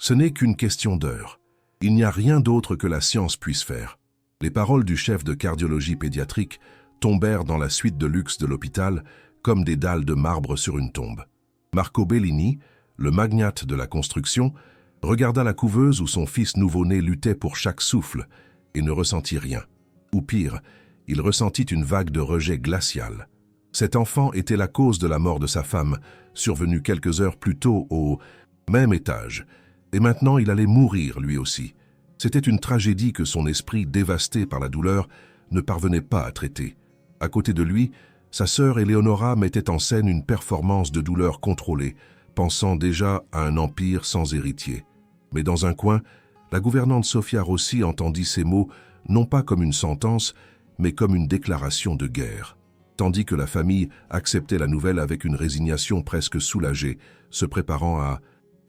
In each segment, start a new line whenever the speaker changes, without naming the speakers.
Ce n'est qu'une question d'heure. Il n'y a rien d'autre que la science puisse faire. Les paroles du chef de cardiologie pédiatrique tombèrent dans la suite de luxe de l'hôpital comme des dalles de marbre sur une tombe. Marco Bellini, le magnate de la construction, regarda la couveuse où son fils nouveau-né luttait pour chaque souffle et ne ressentit rien. Ou pire, il ressentit une vague de rejet glacial. Cet enfant était la cause de la mort de sa femme, survenue quelques heures plus tôt au même étage. Et maintenant, il allait mourir lui aussi. C'était une tragédie que son esprit, dévasté par la douleur, ne parvenait pas à traiter. À côté de lui, sa sœur Eleonora mettait en scène une performance de douleur contrôlée, pensant déjà à un empire sans héritier. Mais dans un coin, la gouvernante Sofia Rossi entendit ces mots non pas comme une sentence, mais comme une déclaration de guerre. Tandis que la famille acceptait la nouvelle avec une résignation presque soulagée, se préparant à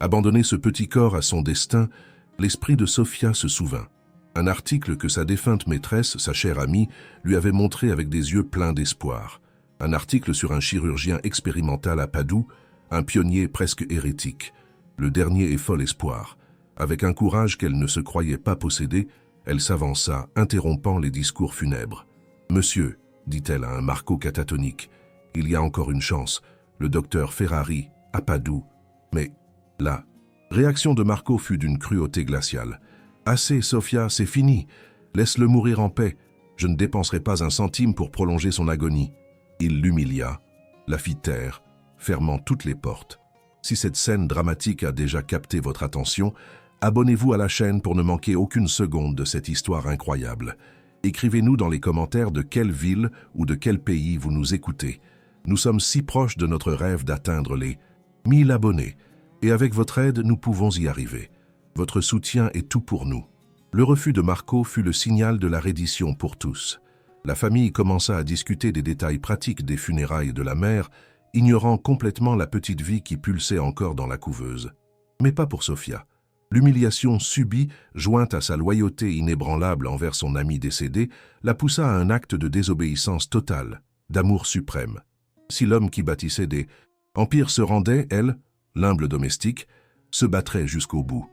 abandonner ce petit corps à son destin, l'esprit de Sofia se souvint. Un article que sa défunte maîtresse, sa chère amie, lui avait montré avec des yeux pleins d'espoir. Un article sur un chirurgien expérimental à Padoue, un pionnier presque hérétique. Le dernier et fol espoir. Avec un courage qu'elle ne se croyait pas posséder, elle s'avança, interrompant les discours funèbres. « Monsieur, dit-elle à un Marco catatonique, il y a encore une chance, le docteur Ferrari, à Padoue. Mais, là, réaction de Marco fut d'une cruauté glaciale. Assez, Sofia, c'est fini. Laisse-le mourir en paix. Je ne dépenserai pas un centime pour prolonger son agonie. » Il l'humilia, la fit taire, fermant toutes les portes. Si cette scène dramatique a déjà capté votre attention, abonnez-vous à la chaîne pour ne manquer aucune seconde de cette histoire incroyable. Écrivez-nous dans les commentaires de quelle ville ou de quel pays vous nous écoutez. Nous sommes si proches de notre rêve d'atteindre les 1000 abonnés, et avec votre aide, nous pouvons y arriver. Votre soutien est tout pour nous. Le refus de Marco fut le signal de la reddition pour tous. La famille commença à discuter des détails pratiques des funérailles de la mère, ignorant complètement la petite vie qui pulsait encore dans la couveuse. Mais pas pour Sofia. L'humiliation subie, jointe à sa loyauté inébranlable envers son ami décédé, la poussa à un acte de désobéissance totale, d'amour suprême. Si l'homme qui bâtissait des empires se rendait, elle, l'humble domestique, se battrait jusqu'au bout.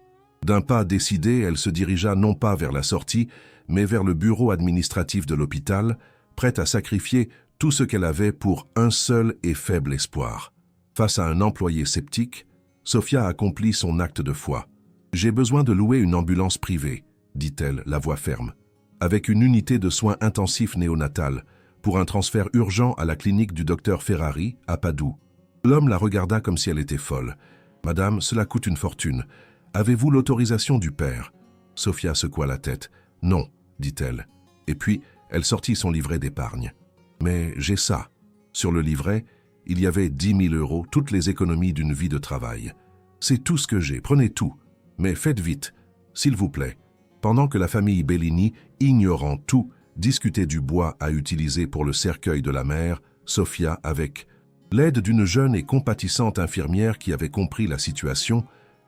D'un pas décidé, elle se dirigea non pas vers la sortie, mais vers le bureau administratif de l'hôpital, prête à sacrifier tout ce qu'elle avait pour un seul et faible espoir. Face à un employé sceptique, Sofia accomplit son acte de foi. « J'ai besoin de louer une ambulance privée », dit-elle, la voix ferme, avec une unité de soins intensifs néonatales, pour un transfert urgent à la clinique du docteur Ferrari, à Padoue. L'homme la regarda comme si elle était folle. « Madame, cela coûte une fortune. Avez-vous l'autorisation du père ?» Sofia secoua la tête. « Non », dit-elle. Et puis, elle sortit son livret d'épargne. « Mais j'ai ça. » Sur le livret, il y avait 10 000 €, toutes les économies d'une vie de travail. « C'est tout ce que j'ai, prenez tout. Mais faites vite, s'il vous plaît. » Pendant que la famille Bellini, ignorant tout, discutait du bois à utiliser pour le cercueil de la mère, Sofia, avec l'aide d'une jeune et compatissante infirmière qui avait compris la situation,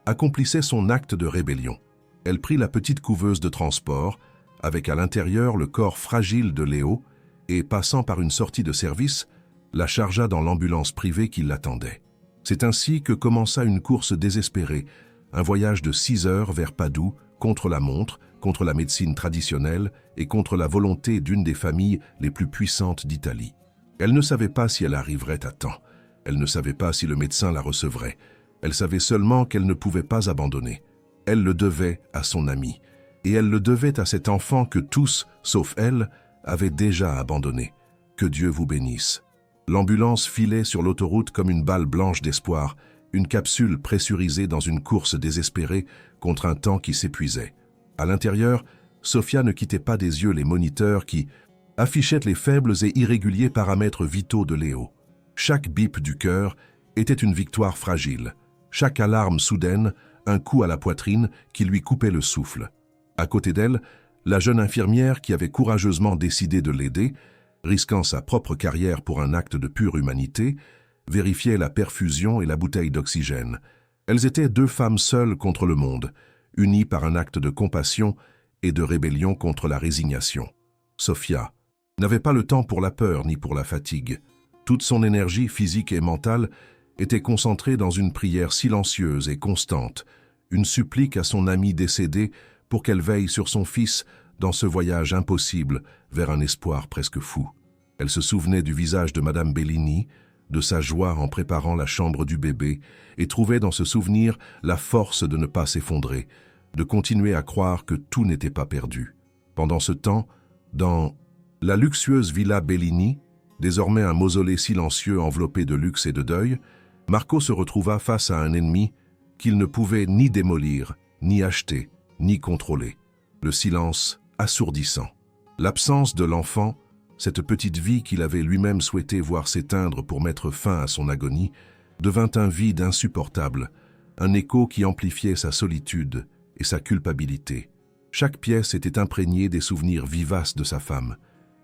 accomplissait son acte de rébellion. Elle prit la petite couveuse de transport, avec à l'intérieur le corps fragile de Léo, et passant par une sortie de service, la chargea dans l'ambulance privée qui l'attendait. C'est ainsi que commença une course désespérée, un voyage de 6 heures vers Padoue, contre la montre, contre la médecine traditionnelle et contre la volonté d'une des familles les plus puissantes d'Italie. Elle ne savait pas si elle arriverait à temps. Elle ne savait pas si le médecin la recevrait. Elle savait seulement qu'elle ne pouvait pas abandonner. Elle le devait à son ami. Et elle le devait à cet enfant que tous, sauf elle, avaient déjà abandonné. Que Dieu vous bénisse. L'ambulance filait sur l'autoroute comme une balle blanche d'espoir, une capsule pressurisée dans une course désespérée contre un temps qui s'épuisait. À l'intérieur, Sofia ne quittait pas des yeux les moniteurs qui affichaient les faibles et irréguliers paramètres vitaux de Léo. Chaque bip du cœur était une victoire fragile. Chaque alarme soudaine, un coup à la poitrine qui lui coupait le souffle. À côté d'elle, la jeune infirmière qui avait courageusement décidé de l'aider, risquant sa propre carrière pour un acte de pure humanité, vérifiait la perfusion et la bouteille d'oxygène. Elles étaient 2 femmes seules contre le monde, unies par un acte de compassion et de rébellion contre la résignation. Sofia n'avait pas le temps pour la peur ni pour la fatigue. Toute son énergie physique et mentale était concentrée dans une prière silencieuse et constante, une supplique à son amie décédée pour qu'elle veille sur son fils dans ce voyage impossible vers un espoir presque fou. Elle se souvenait du visage de Madame Bellini, de sa joie en préparant la chambre du bébé, et trouvait dans ce souvenir la force de ne pas s'effondrer, de continuer à croire que tout n'était pas perdu. Pendant ce temps, dans la luxueuse villa Bellini, désormais un mausolée silencieux enveloppé de luxe et de deuil, Marco se retrouva face à un ennemi qu'il ne pouvait ni démolir, ni acheter, ni contrôler. Le silence assourdissant. L'absence de l'enfant, cette petite vie qu'il avait lui-même souhaité voir s'éteindre pour mettre fin à son agonie, devint un vide insupportable, un écho qui amplifiait sa solitude et sa culpabilité. Chaque pièce était imprégnée des souvenirs vivaces de sa femme.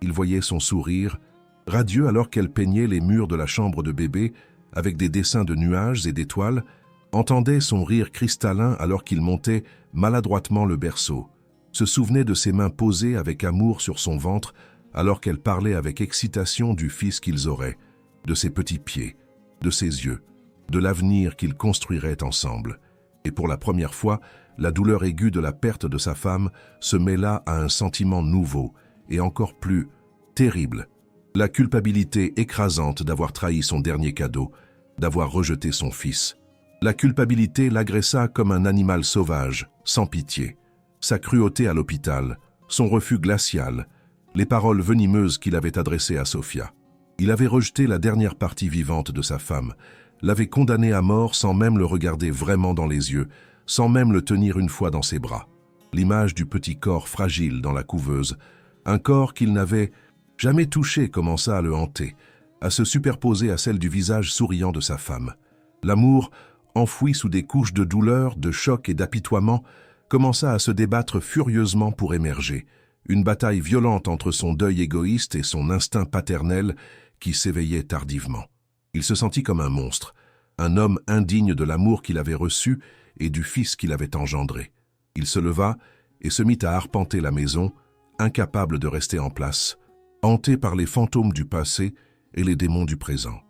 Il voyait son sourire, radieux alors qu'elle peignait les murs de la chambre de bébé avec des dessins de nuages et d'étoiles, entendait son rire cristallin alors qu'il montait maladroitement le berceau, se souvenait de ses mains posées avec amour sur son ventre alors qu'elle parlait avec excitation du fils qu'ils auraient, de ses petits pieds, de ses yeux, de l'avenir qu'ils construiraient ensemble. Et pour la première fois, la douleur aiguë de la perte de sa femme se mêla à un sentiment nouveau et encore plus terrible, la culpabilité écrasante d'avoir trahi son dernier cadeau, d'avoir rejeté son fils. La culpabilité l'agressa comme un animal sauvage, sans pitié. Sa cruauté à l'hôpital, son refus glacial, les paroles venimeuses qu'il avait adressées à Sofia. Il avait rejeté la dernière partie vivante de sa femme, l'avait condamné à mort sans même le regarder vraiment dans les yeux, sans même le tenir une fois dans ses bras. L'image du petit corps fragile dans la couveuse, un corps qu'il n'avait jamais touché, commença à le hanter, à se superposer à celle du visage souriant de sa femme. L'amour, enfoui sous des couches de douleur, de choc et d'apitoiement, commença à se débattre furieusement pour émerger. Une bataille violente entre son deuil égoïste et son instinct paternel qui s'éveillait tardivement. Il se sentit comme un monstre, un homme indigne de l'amour qu'il avait reçu et du fils qu'il avait engendré. Il se leva et se mit à arpenter la maison, incapable de rester en place, hanté par les fantômes du passé et les démons du présent.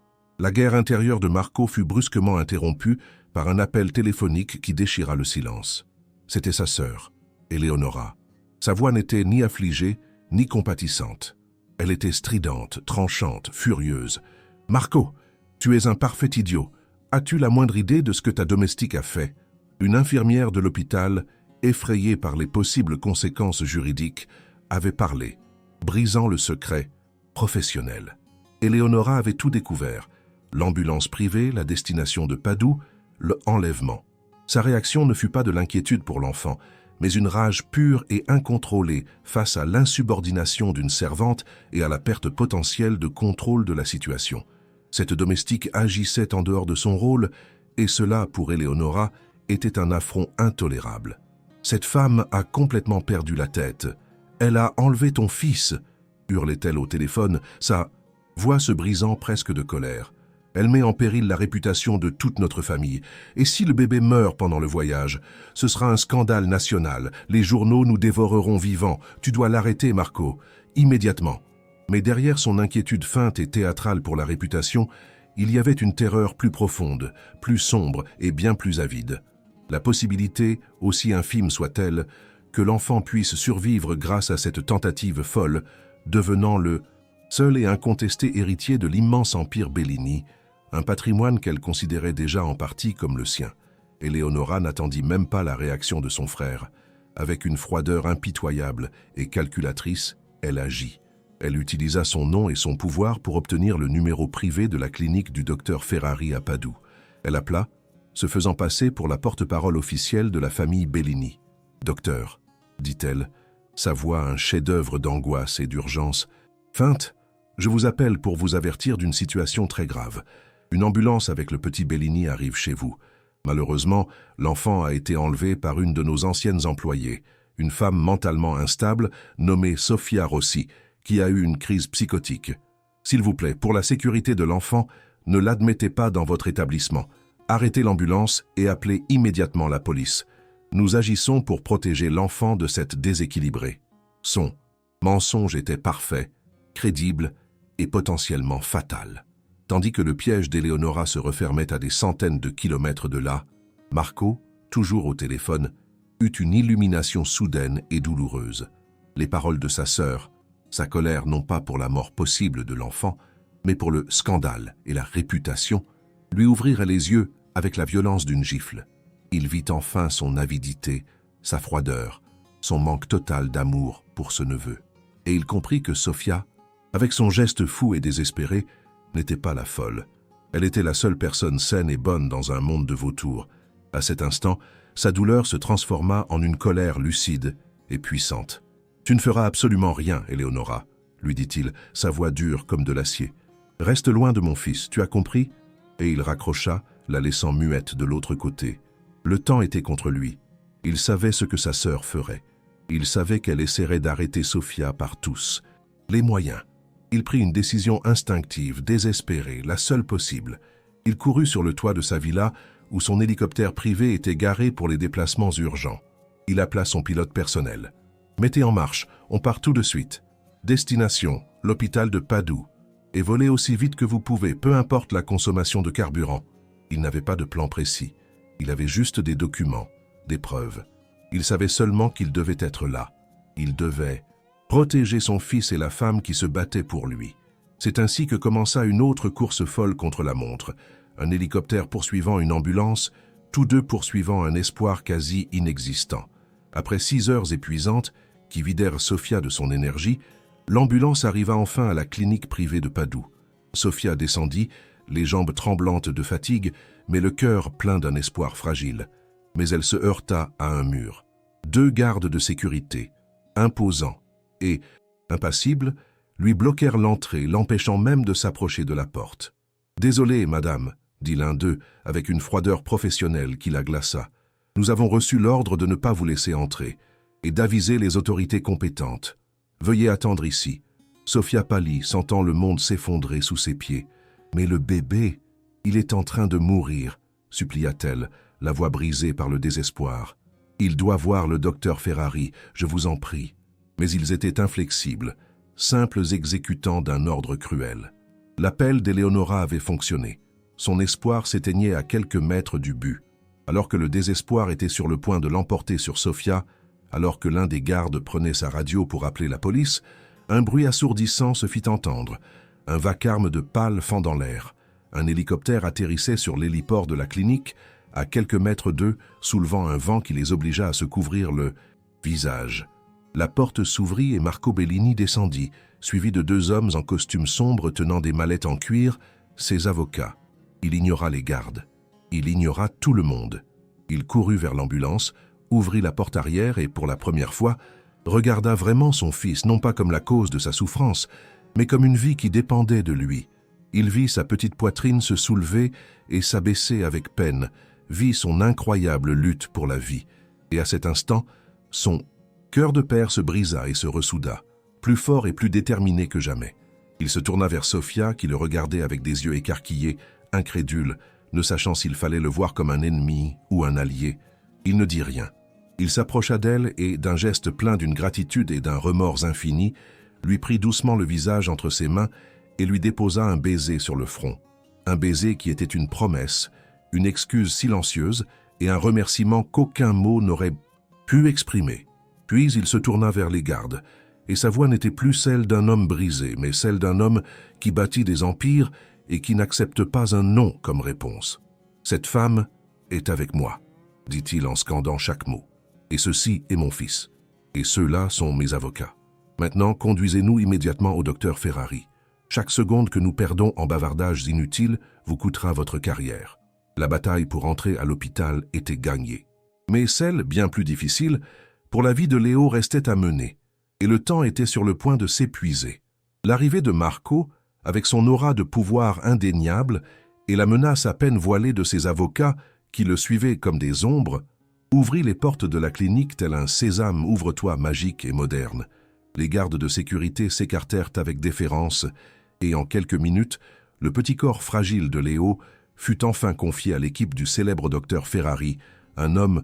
La guerre intérieure de Marco fut brusquement interrompue par un appel téléphonique qui déchira le silence. C'était sa sœur, Eleonora. Sa voix n'était ni affligée, ni compatissante. Elle était stridente, tranchante, furieuse. « Marco, tu es un parfait idiot. As-tu la moindre idée de ce que ta domestique a fait ?» Une infirmière de l'hôpital, effrayée par les possibles conséquences juridiques, avait parlé, brisant le secret professionnel. Eleonora avait tout découvert. L'ambulance privée, la destination de Padoue, le enlèvement. Sa réaction ne fut pas de l'inquiétude pour l'enfant, mais une rage pure et incontrôlée face à l'insubordination d'une servante et à la perte potentielle de contrôle de la situation. Cette domestique agissait en dehors de son rôle, et cela, pour Eleonora, était un affront intolérable. « Cette femme a complètement perdu la tête. Elle a enlevé ton fils !» hurlait-elle au téléphone, sa voix se brisant presque de colère. Elle met en péril la réputation de toute notre famille. Et si le bébé meurt pendant le voyage, ce sera un scandale national. Les journaux nous dévoreront vivants. Tu dois l'arrêter, Marco, immédiatement. Mais derrière son inquiétude feinte et théâtrale pour la réputation, il y avait une terreur plus profonde, plus sombre et bien plus avide. La possibilité, aussi infime soit-elle, que l'enfant puisse survivre grâce à cette tentative folle, devenant le seul et incontesté héritier de l'immense empire Bellini, un patrimoine qu'elle considérait déjà en partie comme le sien. Eleonora n'attendit même pas la réaction de son frère. Avec une froideur impitoyable et calculatrice, elle agit. Elle utilisa son nom et son pouvoir pour obtenir le numéro privé de la clinique du docteur Ferrari à Padoue. Elle appela, se faisant passer pour la porte-parole officielle de la famille Bellini. « Docteur », dit-elle, sa voix un chef-d'œuvre d'angoisse et d'urgence. « Feinte, je vous appelle pour vous avertir d'une situation très grave. Une ambulance avec le petit Bellini arrive chez vous. Malheureusement, l'enfant a été enlevé par une de nos anciennes employées, une femme mentalement instable nommée Sofia Rossi, qui a eu une crise psychotique. S'il vous plaît, pour la sécurité de l'enfant, ne l'admettez pas dans votre établissement. Arrêtez l'ambulance et appelez immédiatement la police. Nous agissons pour protéger l'enfant de cette déséquilibrée. » Son mensonge était parfait, crédible et potentiellement fatal. Tandis que le piège d'Eleonora se refermait à des centaines de kilomètres de là, Marco, toujours au téléphone, eut une illumination soudaine et douloureuse. Les paroles de sa sœur, sa colère non pas pour la mort possible de l'enfant, mais pour le scandale et la réputation, lui ouvrirent les yeux avec la violence d'une gifle. Il vit enfin son avidité, sa froideur, son manque total d'amour pour ce neveu. Et il comprit que Sofia, avec son geste fou et désespéré, n'était pas la folle. Elle était la seule personne saine et bonne dans un monde de vautours. À cet instant, sa douleur se transforma en une colère lucide et puissante. « Tu ne feras absolument rien, Éléonora, » lui dit-il, sa voix dure comme de l'acier. « Reste loin de mon fils, tu as compris ?» Et il raccrocha, la laissant muette de l'autre côté. Le temps était contre lui. Il savait ce que sa sœur ferait. Il savait qu'elle essaierait d'arrêter Sofia par tous. Les moyens. Il prit une décision instinctive, désespérée, la seule possible. Il courut sur le toit de sa villa, où son hélicoptère privé était garé pour les déplacements urgents. Il appela son pilote personnel. « Mettez en marche, on part tout de suite. Destination, l'hôpital de Padoue. Et volez aussi vite que vous pouvez, peu importe la consommation de carburant. » Il n'avait pas de plan précis. Il avait juste des documents, des preuves. Il savait seulement qu'il devait être là. Il devait protéger son fils et la femme qui se battaient pour lui. C'est ainsi que commença une autre course folle contre la montre. Un hélicoptère poursuivant une ambulance, tous deux poursuivant un espoir quasi inexistant. Après 6 heures épuisantes, qui vidèrent Sofia de son énergie, l'ambulance arriva enfin à la clinique privée de Padoue. Sofia descendit, les jambes tremblantes de fatigue, mais le cœur plein d'un espoir fragile. Mais elle se heurta à un mur. 2 gardes de sécurité, imposants et impassibles, lui bloquèrent l'entrée, l'empêchant même de s'approcher de la porte. « Désolé, madame », dit l'un d'eux avec une froideur professionnelle qui la glaça. « Nous avons reçu l'ordre de ne pas vous laisser entrer et d'aviser les autorités compétentes. Veuillez attendre ici. » Sofia pâlit, sentant le monde s'effondrer sous ses pieds. « Mais le bébé, il est en train de mourir, » supplia-t-elle, la voix brisée par le désespoir. « Il doit voir le docteur Ferrari, je vous en prie. » Mais ils étaient inflexibles, simples exécutants d'un ordre cruel. L'appel d'Éléonora avait fonctionné. Son espoir s'éteignait à quelques mètres du but. Alors que le désespoir était sur le point de l'emporter sur Sofia, alors que l'un des gardes prenait sa radio pour appeler la police, un bruit assourdissant se fit entendre, un vacarme de pales fendant l'air. Un hélicoptère atterrissait sur l'héliport de la clinique, à quelques mètres d'eux, soulevant un vent qui les obligea à se couvrir le visage. La porte s'ouvrit et Marco Bellini descendit, suivi de 2 hommes en costume sombre tenant des mallettes en cuir, ses avocats. Il ignora les gardes. Il ignora tout le monde. Il courut vers l'ambulance, ouvrit la porte arrière et, pour la première fois, regarda vraiment son fils, non pas comme la cause de sa souffrance, mais comme une vie qui dépendait de lui. Il vit sa petite poitrine se soulever et s'abaisser avec peine, vit son incroyable lutte pour la vie. Et à cet instant, son cœur de père se brisa et se ressouda, plus fort et plus déterminé que jamais. Il se tourna vers Sofia, qui le regardait avec des yeux écarquillés, incrédule, ne sachant s'il fallait le voir comme un ennemi ou un allié. Il ne dit rien. Il s'approcha d'elle et, d'un geste plein d'une gratitude et d'un remords infini, lui prit doucement le visage entre ses mains et lui déposa un baiser sur le front. Un baiser qui était une promesse, une excuse silencieuse et un remerciement qu'aucun mot n'aurait pu exprimer. Puis il se tourna vers les gardes, et sa voix n'était plus celle d'un homme brisé, mais celle d'un homme qui bâtit des empires et qui n'accepte pas un non comme réponse. « Cette femme est avec moi », dit-il en scandant chaque mot. « Et ceci est mon fils. Et ceux-là sont mes avocats. Maintenant, conduisez-nous immédiatement au docteur Ferrari. Chaque seconde que nous perdons en bavardages inutiles vous coûtera votre carrière. » La bataille pour entrer à l'hôpital était gagnée. Mais celle, bien plus difficile, pour la vie de Léo restait à mener, et le temps était sur le point de s'épuiser. L'arrivée de Marco, avec son aura de pouvoir indéniable et la menace à peine voilée de ses avocats qui le suivaient comme des ombres, ouvrit les portes de la clinique tel un sésame ouvre-toi magique et moderne. Les gardes de sécurité s'écartèrent avec déférence et en quelques minutes, le petit corps fragile de Léo fut enfin confié à l'équipe du célèbre docteur Ferrari, un homme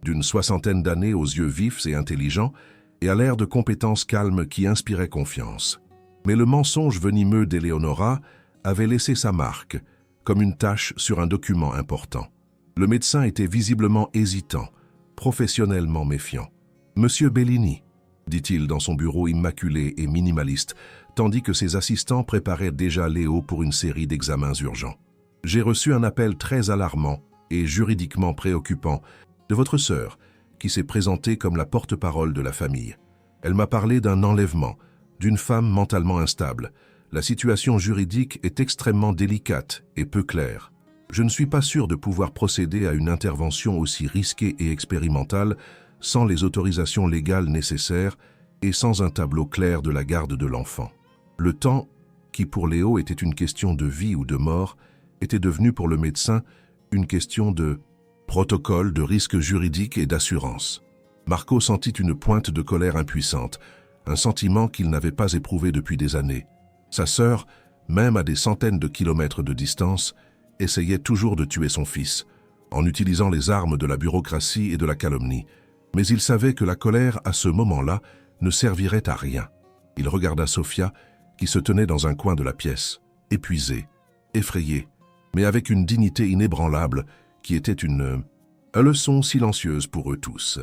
d'une 60aine d'années aux yeux vifs et intelligents et à l'air de compétence calme qui inspirait confiance. Mais le mensonge venimeux d'Éléonora avait laissé sa marque, comme une tache sur un document important. Le médecin était visiblement hésitant, professionnellement méfiant. « Monsieur Bellini », dit-il dans son bureau immaculé et minimaliste, tandis que ses assistants préparaient déjà Léo pour une série d'examens urgents. « J'ai reçu un appel très alarmant et juridiquement préoccupant de votre sœur, qui s'est présentée comme la porte-parole de la famille. Elle m'a parlé d'un enlèvement, d'une femme mentalement instable. La situation juridique est extrêmement délicate et peu claire. Je ne suis pas sûr de pouvoir procéder à une intervention aussi risquée et expérimentale sans les autorisations légales nécessaires et sans un tableau clair de la garde de l'enfant. Le temps, qui pour Léo était une question de vie ou de mort, était devenu pour le médecin une question de protocole, de risque juridique et d'assurance. Marco sentit une pointe de colère impuissante, un sentiment qu'il n'avait pas éprouvé depuis des années. Sa sœur, même à des centaines de kilomètres de distance, essayait toujours de tuer son fils, en utilisant les armes de la bureaucratie et de la calomnie. Mais il savait que la colère, à ce moment-là, ne servirait à rien. Il regarda Sofia, qui se tenait dans un coin de la pièce, épuisée, effrayée, mais avec une dignité inébranlable qui était une leçon silencieuse pour eux tous.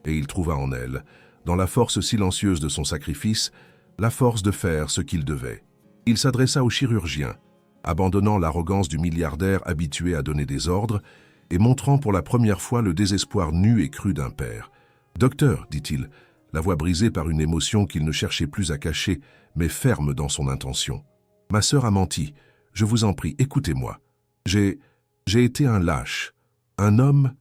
Et il trouva en elle, dans la force silencieuse de son sacrifice, la force de faire ce qu'il devait. Il s'adressa au chirurgien, abandonnant l'arrogance du milliardaire habitué à donner des ordres et montrant pour la première fois le désespoir nu et cru d'un père. « Docteur, dit-il, la voix brisée par une émotion qu'il ne cherchait plus à cacher, mais ferme dans son intention. Ma sœur a menti. Je vous en prie, écoutez-moi. J'ai été un lâche, un homme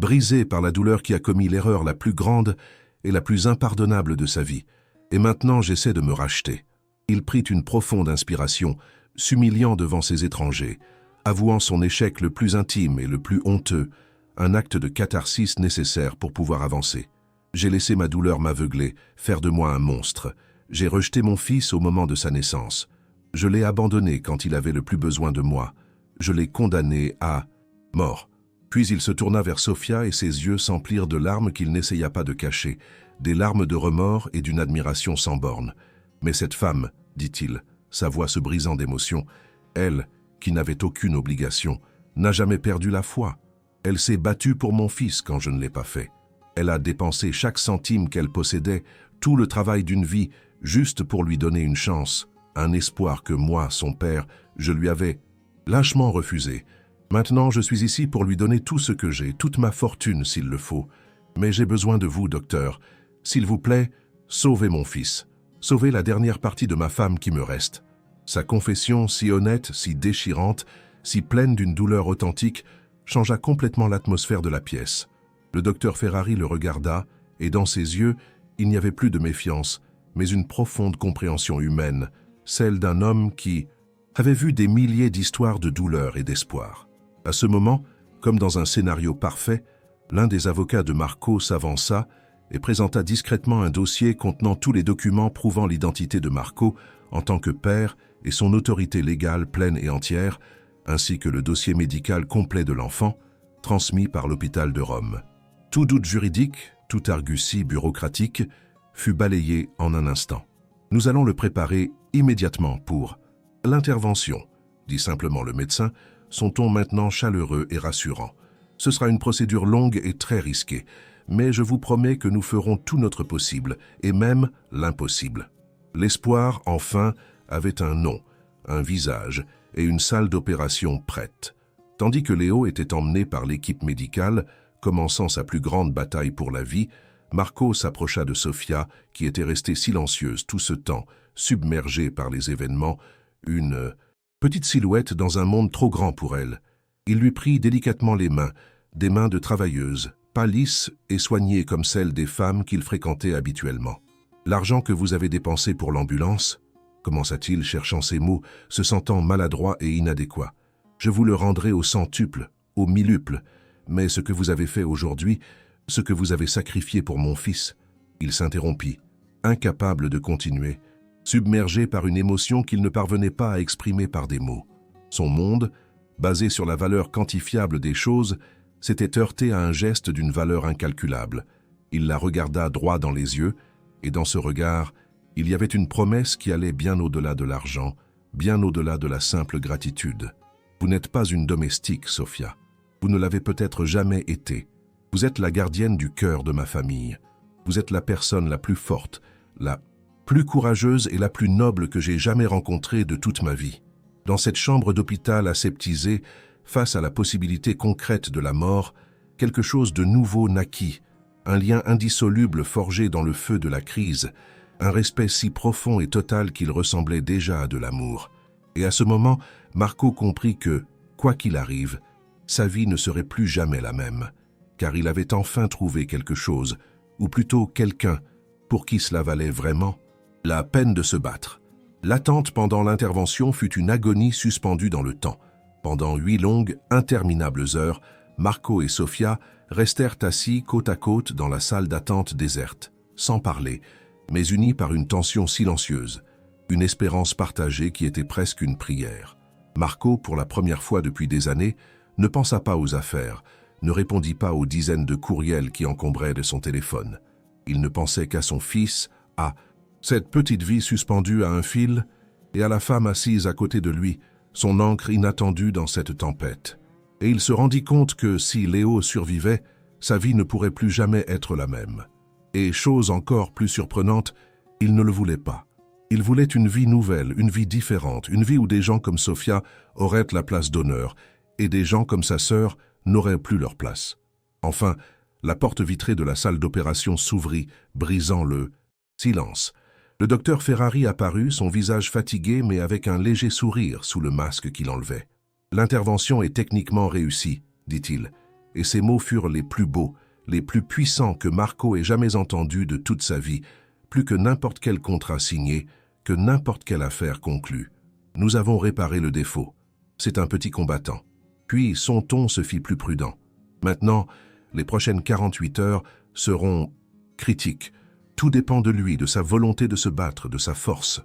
brisé par la douleur qui a commis l'erreur la plus grande et la plus impardonnable de sa vie. Et maintenant, j'essaie de me racheter. » Il prit une profonde inspiration, s'humiliant devant ces étrangers, avouant son échec le plus intime et le plus honteux, un acte de catharsis nécessaire pour pouvoir avancer. J'ai laissé ma douleur m'aveugler, faire de moi un monstre. J'ai rejeté mon fils au moment de sa naissance. Je l'ai abandonné quand il avait le plus besoin de moi. Je l'ai condamné à mort. Puis il se tourna vers Sofia et ses yeux s'emplirent de larmes qu'il n'essaya pas de cacher, des larmes de remords et d'une admiration sans bornes. Mais cette femme, dit-il, sa voix se brisant d'émotion, elle, qui n'avait aucune obligation, n'a jamais perdu la foi. Elle s'est battue pour mon fils quand je ne l'ai pas fait. Elle a dépensé chaque centime qu'elle possédait, tout le travail d'une vie, juste pour lui donner une chance, un espoir que moi, son père, je lui avais lâchement refusé. Maintenant, je suis ici pour lui donner tout ce que j'ai, toute ma fortune s'il le faut. Mais j'ai besoin de vous, docteur. S'il vous plaît, sauvez mon fils. Sauvez la dernière partie de ma femme qui me reste. » Sa confession, si honnête, si déchirante, si pleine d'une douleur authentique, changea complètement l'atmosphère de la pièce. Le docteur Ferrari le regarda, et dans ses yeux, il n'y avait plus de méfiance, mais une profonde compréhension humaine, celle d'un homme qui avait vu des milliers d'histoires de douleur et d'espoir. À ce moment, comme dans un scénario parfait, l'un des avocats de Marco s'avança et présenta discrètement un dossier contenant tous les documents prouvant l'identité de Marco en tant que père et son autorité légale pleine et entière, ainsi que le dossier médical complet de l'enfant, transmis par l'hôpital de Rome. Tout doute juridique, toute argutie bureaucratique, fut balayé en un instant. « Nous allons le préparer immédiatement pour l'intervention », dit simplement le médecin, son ton maintenant chaleureux et rassurant. « Ce sera une procédure longue et très risquée, mais je vous promets que nous ferons tout notre possible, et même l'impossible. » L'espoir, enfin, avait un nom, un visage et une salle d'opération prête. Tandis que Léo était emmené par l'équipe médicale, commençant sa plus grande bataille pour la vie, Marco s'approcha de Sofia, qui était restée silencieuse tout ce temps, submergée par les événements, une petite silhouette dans un monde trop grand pour elle. Il lui prit délicatement les mains, des mains de travailleuse, pas lisses et soignées comme celles des femmes qu'il fréquentait habituellement. « L'argent que vous avez dépensé pour l'ambulance » commença-t-il, cherchant ses mots, se sentant maladroit et inadéquat. « Je vous le rendrai au centuple, au milluple, mais ce que vous avez fait aujourd'hui, ce que vous avez sacrifié pour mon fils... » Il s'interrompit, incapable de continuer, submergé par une émotion qu'il ne parvenait pas à exprimer par des mots. Son monde, basé sur la valeur quantifiable des choses, s'était heurté à un geste d'une valeur incalculable. Il la regarda droit dans les yeux, et dans ce regard, il y avait une promesse qui allait bien au-delà de l'argent, bien au-delà de la simple gratitude. « Vous n'êtes pas une domestique, Sofia. Vous ne l'avez peut-être jamais été. Vous êtes la gardienne du cœur de ma famille. Vous êtes la personne la plus forte, la plus courageuse et la plus noble que j'ai jamais rencontrée de toute ma vie. Dans cette chambre d'hôpital aseptisée, face à la possibilité concrète de la mort, quelque chose de nouveau naquit, un lien indissoluble forgé dans le feu de la crise, un respect si profond et total qu'il ressemblait déjà à de l'amour. Et à ce moment, Marco comprit que, quoi qu'il arrive, sa vie ne serait plus jamais la même, car il avait enfin trouvé quelque chose, ou plutôt quelqu'un, pour qui cela valait vraiment la peine de se battre. L'attente pendant l'intervention fut une agonie suspendue dans le temps. Pendant 8 longues, interminables heures, Marco et Sofia restèrent assis côte à côte dans la salle d'attente déserte, sans parler, mais unis par une tension silencieuse, une espérance partagée qui était presque une prière. Marco, pour la première fois depuis des années, ne pensa pas aux affaires, ne répondit pas aux dizaines de courriels qui encombraient de son téléphone. Il ne pensait qu'à son fils, à cette petite vie suspendue à un fil, et à la femme assise à côté de lui, son ancre inattendue dans cette tempête. Et il se rendit compte que si Léo survivait, sa vie ne pourrait plus jamais être la même. Et chose encore plus surprenante, il ne le voulait pas. Il voulait une vie nouvelle, une vie différente, une vie où des gens comme Sofia auraient la place d'honneur, et des gens comme sa sœur n'auraient plus leur place. Enfin, la porte vitrée de la salle d'opération s'ouvrit, brisant le silence. Le docteur Ferrari apparut, son visage fatigué mais avec un léger sourire sous le masque qu'il enlevait. « L'intervention est techniquement réussie, dit-il, et ses mots furent les plus beaux, les plus puissants que Marco ait jamais entendus de toute sa vie, plus que n'importe quel contrat signé, que n'importe quelle affaire conclue. Nous avons réparé le défaut. C'est un petit combattant. » Puis son ton se fit plus prudent. « Maintenant, les prochaines 48 heures seront critiques. Tout dépend de lui, de sa volonté de se battre, de sa force.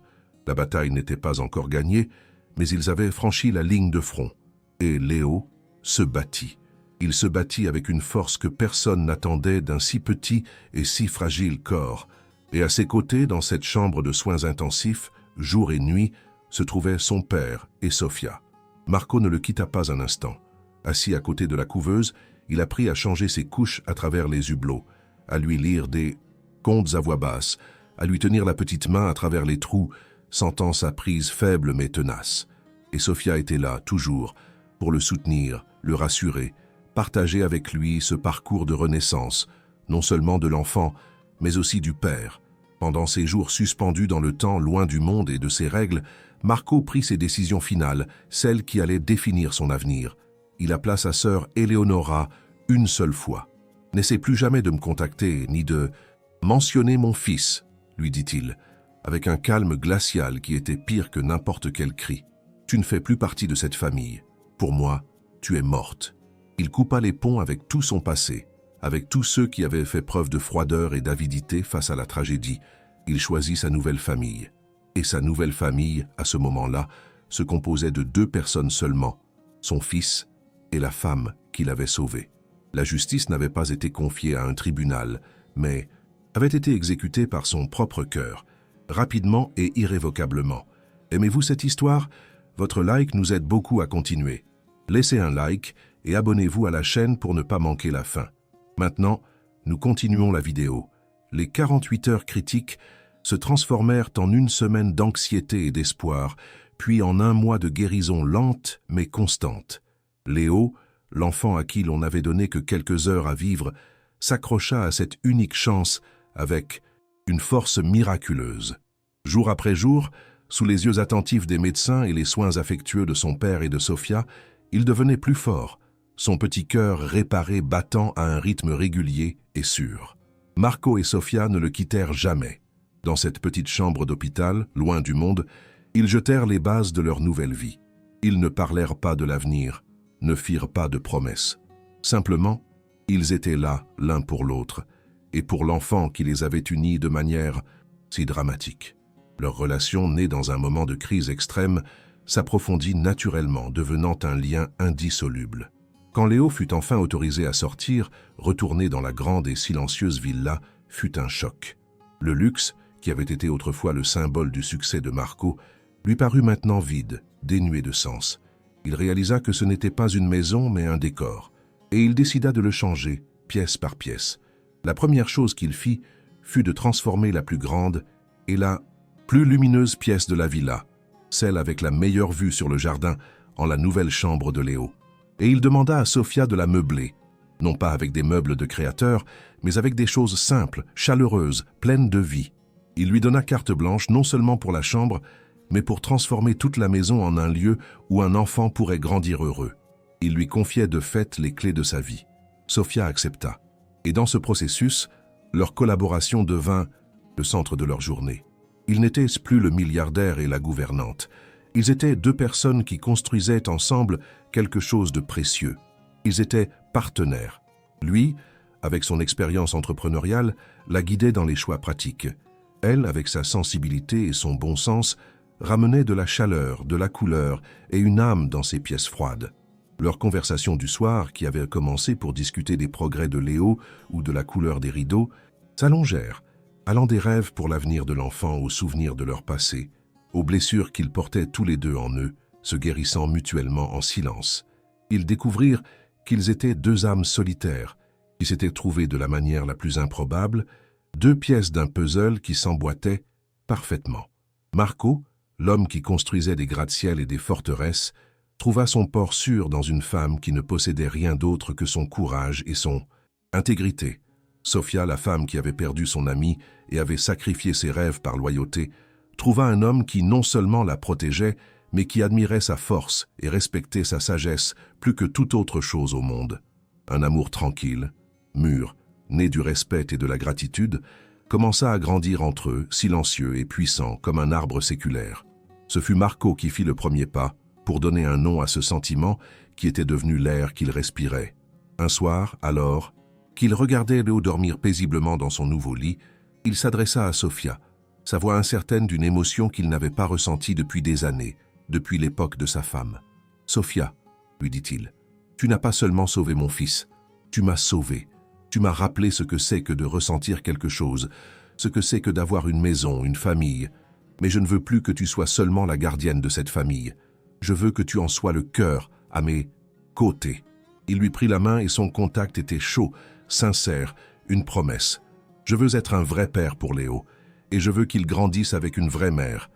La bataille n'était pas encore gagnée, mais ils avaient franchi la ligne de front. Et Léo se battit. Il se battit avec une force que personne n'attendait d'un si petit et si fragile corps. Et à ses côtés, dans cette chambre de soins intensifs, jour et nuit, se trouvaient son père et Sofia. Marco ne le quitta pas un instant. Assis à côté de la couveuse, il apprit à changer ses couches à travers les hublots, à lui lire des contes à voix basse, à lui tenir la petite main à travers les trous, sentant sa prise faible mais tenace. Et Sofia était là, toujours, pour le soutenir, le rassurer, partager avec lui ce parcours de renaissance, non seulement de l'enfant, mais aussi du père. Pendant ces jours suspendus dans le temps, loin du monde et de ses règles, Marco prit ses décisions finales, celles qui allaient définir son avenir. Il appela sa sœur Eleonora une seule fois. « N'essaie plus jamais de me contacter, ni de mentionner mon fils, » lui dit-il, avec un calme glacial qui était pire que n'importe quel cri. « Tu ne fais plus partie de cette famille. Pour moi, tu es morte. » Il coupa les ponts avec tout son passé, avec tous ceux qui avaient fait preuve de froideur et d'avidité face à la tragédie. Il choisit sa nouvelle famille. Et sa nouvelle famille, à ce moment-là, se composait de 2 personnes seulement, son fils et la femme qu'il avait sauvée. La justice n'avait pas été confiée à un tribunal, mais avait été exécutée par son propre cœur, rapidement et irrévocablement. Aimez-vous cette histoire? Votre like nous aide beaucoup à continuer. Laissez un like et abonnez-vous à la chaîne pour ne pas manquer la fin. Maintenant, nous continuons la vidéo. Les 48 heures critiques se transformèrent en une semaine d'anxiété et d'espoir, puis en un mois de guérison lente mais constante. Léo, l'enfant à qui l'on n'avait donné que quelques heures à vivre, s'accrocha à cette unique chance avec une force miraculeuse. Jour après jour, sous les yeux attentifs des médecins et les soins affectueux de son père et de Sofia, il devenait plus fort, son petit cœur réparé battant à un rythme régulier et sûr. Marco et Sofia ne le quittèrent jamais. Dans cette petite chambre d'hôpital, loin du monde, ils jetèrent les bases de leur nouvelle vie. Ils ne parlèrent pas de l'avenir, ne firent pas de promesses. Simplement, ils étaient là l'un pour l'autre, et pour l'enfant qui les avait unis de manière si dramatique. Leur relation, née dans un moment de crise extrême, s'approfondit naturellement, devenant un lien indissoluble. Quand Léo fut enfin autorisé à sortir, retourner dans la grande et silencieuse villa fut un choc. Le luxe, qui avait été autrefois le symbole du succès de Marco, lui parut maintenant vide, dénué de sens. Il réalisa que ce n'était pas une maison, mais un décor. et il décida de le changer, pièce par pièce. La première chose qu'il fit fut de transformer la plus grande et la plus lumineuse pièce de la villa, celle avec la meilleure vue sur le jardin, en la nouvelle chambre de Léo. Et il demanda à Sofia de la meubler, non pas avec des meubles de créateur, mais avec des choses simples, chaleureuses, pleines de vie. Il lui donna carte blanche non seulement pour la chambre, mais pour transformer toute la maison en un lieu où un enfant pourrait grandir heureux. Il lui confiait de fait les clés de sa vie. Sofia accepta. Et dans ce processus, leur collaboration devint le centre de leur journée. Ils n'étaient plus le milliardaire et la gouvernante. Ils étaient deux personnes qui construisaient ensemble quelque chose de précieux. Ils étaient partenaires. Lui, avec son expérience entrepreneuriale, la guidait dans les choix pratiques. Elle, avec sa sensibilité et son bon sens, ramenait de la chaleur, de la couleur et une âme dans ses pièces froides. Leur conversation du soir, qui avait commencé pour discuter des progrès de Léo ou de la couleur des rideaux, s'allongèrent, allant des rêves pour l'avenir de l'enfant aux souvenirs de leur passé, aux blessures qu'ils portaient tous les deux en eux, se guérissant mutuellement en silence. Ils découvrirent qu'ils étaient deux âmes solitaires, qui s'étaient trouvées de la manière la plus improbable, deux pièces d'un puzzle qui s'emboîtaient parfaitement. Marco, l'homme qui construisait des gratte-ciel et des forteresses, trouva son port sûr dans une femme qui ne possédait rien d'autre que son courage et son intégrité. Sofia, la femme qui avait perdu son ami et avait sacrifié ses rêves par loyauté, trouva un homme qui non seulement la protégeait, mais qui admirait sa force et respectait sa sagesse plus que toute autre chose au monde. Un amour tranquille, mûr, né du respect et de la gratitude, commença à grandir entre eux, silencieux et puissant comme un arbre séculaire. Ce fut Marco qui fit le premier pas pour donner un nom à ce sentiment qui était devenu l'air qu'il respirait. Un soir, alors, qu'il regardait Léo dormir paisiblement dans son nouveau lit, il s'adressa à Sofia, sa voix incertaine d'une émotion qu'il n'avait pas ressentie depuis des années, depuis l'époque de sa femme. « Sofia, » lui dit-il, « tu n'as pas seulement sauvé mon fils, tu m'as sauvé. Tu m'as rappelé ce que c'est que de ressentir quelque chose, ce que c'est que d'avoir une maison, une famille. Mais je ne veux plus que tu sois seulement la gardienne de cette famille. Je veux que tu en sois le cœur, à mes côtés. » Il lui prit la main et son contact était chaud, sincère, une promesse. « Je veux être un vrai père pour Léo, et je veux qu'il grandisse avec une vraie mère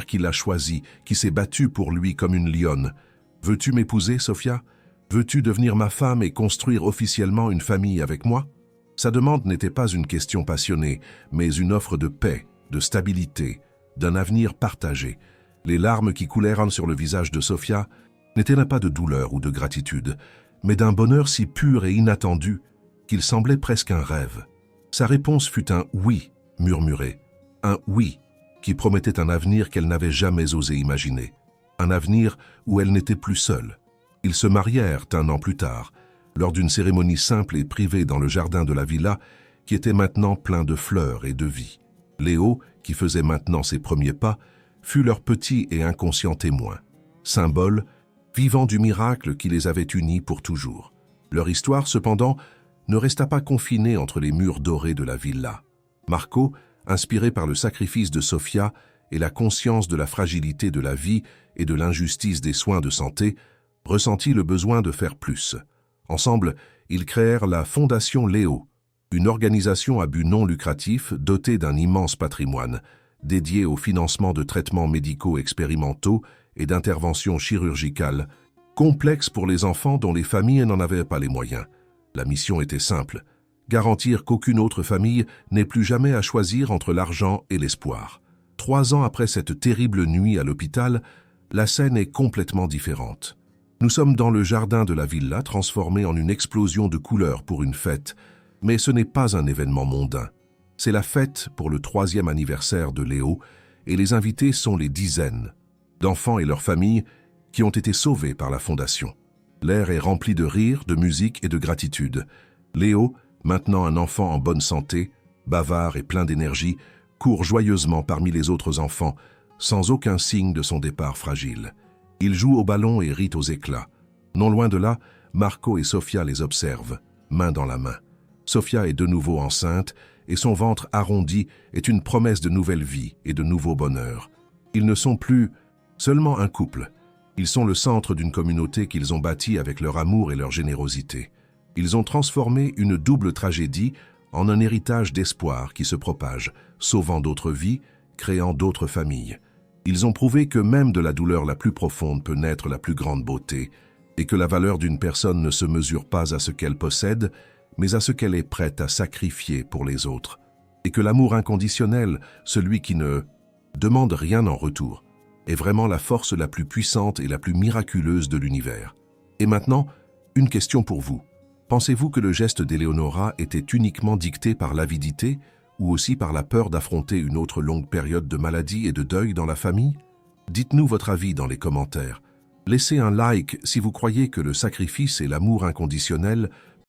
qui l'a choisi, qui s'est battue pour lui comme une lionne. Veux-tu m'épouser, Sofia? Veux-tu devenir ma femme et construire officiellement une famille avec moi ?» Sa demande n'était pas une question passionnée, mais une offre de paix, de stabilité, d'un avenir partagé. Les larmes qui coulèrent sur le visage de Sofia n'étaient pas de douleur ou de gratitude, mais d'un bonheur si pur et inattendu qu'il semblait presque un rêve. Sa réponse fut un « oui » murmuré, un « oui » qui promettait un avenir qu'elle n'avait jamais osé imaginer, un avenir où elle n'était plus seule. Ils se marièrent un an plus tard, lors d'une cérémonie simple et privée dans le jardin de la villa, qui était maintenant plein de fleurs et de vie. Léo, qui faisait maintenant ses premiers pas, fut leur petit et inconscient témoin, symbole, vivant du miracle qui les avait unis pour toujours. Leur histoire, cependant, ne resta pas confinée entre les murs dorés de la villa. Marco, inspiré par le sacrifice de Sofia et la conscience de la fragilité de la vie et de l'injustice des soins de santé, ressentit le besoin de faire plus. Ensemble, ils créèrent la Fondation Léo, une organisation à but non lucratif dotée d'un immense patrimoine, dédiée au financement de traitements médicaux expérimentaux et d'interventions chirurgicales, complexes pour les enfants dont les familles n'en avaient pas les moyens. La mission était simple, garantir qu'aucune autre famille n'ait plus jamais à choisir entre l'argent et l'espoir. 3 ans après cette terrible nuit à l'hôpital, la scène est complètement différente. Nous sommes dans le jardin de la villa, transformé en une explosion de couleurs pour une fête, mais ce n'est pas un événement mondain. C'est la fête pour le 3e anniversaire de Léo, et les invités sont les dizaines d'enfants et leurs familles qui ont été sauvés par la Fondation. L'air est rempli de rire, de musique et de gratitude. Léo, maintenant un enfant en bonne santé, bavard et plein d'énergie, court joyeusement parmi les autres enfants, sans aucun signe de son départ fragile. Il joue au ballon et rit aux éclats. Non loin de là, Marco et Sofia les observent, main dans la main. Sofia est de nouveau enceinte et son ventre arrondi est une promesse de nouvelle vie et de nouveau bonheur. Ils ne sont plus seulement un couple, Ils sont le centre d'une communauté qu'ils ont bâtie avec leur amour et leur générosité. Ils ont transformé une double tragédie en un héritage d'espoir qui se propage, sauvant d'autres vies, créant d'autres familles. Ils ont prouvé que même de la douleur la plus profonde peut naître la plus grande beauté, et que la valeur d'une personne ne se mesure pas à ce qu'elle possède, mais à ce qu'elle est prête à sacrifier pour les autres. Et que l'amour inconditionnel, celui qui ne demande rien en retour, est vraiment la force la plus puissante et la plus miraculeuse de l'univers. Et maintenant, une question pour vous. Pensez-vous que le geste d'Eleonora était uniquement dicté par l'avidité ou aussi par la peur d'affronter une autre longue période de maladie et de deuil dans la famille? Dites-nous votre avis dans les commentaires. Laissez un like si vous croyez que le sacrifice et l'amour inconditionnel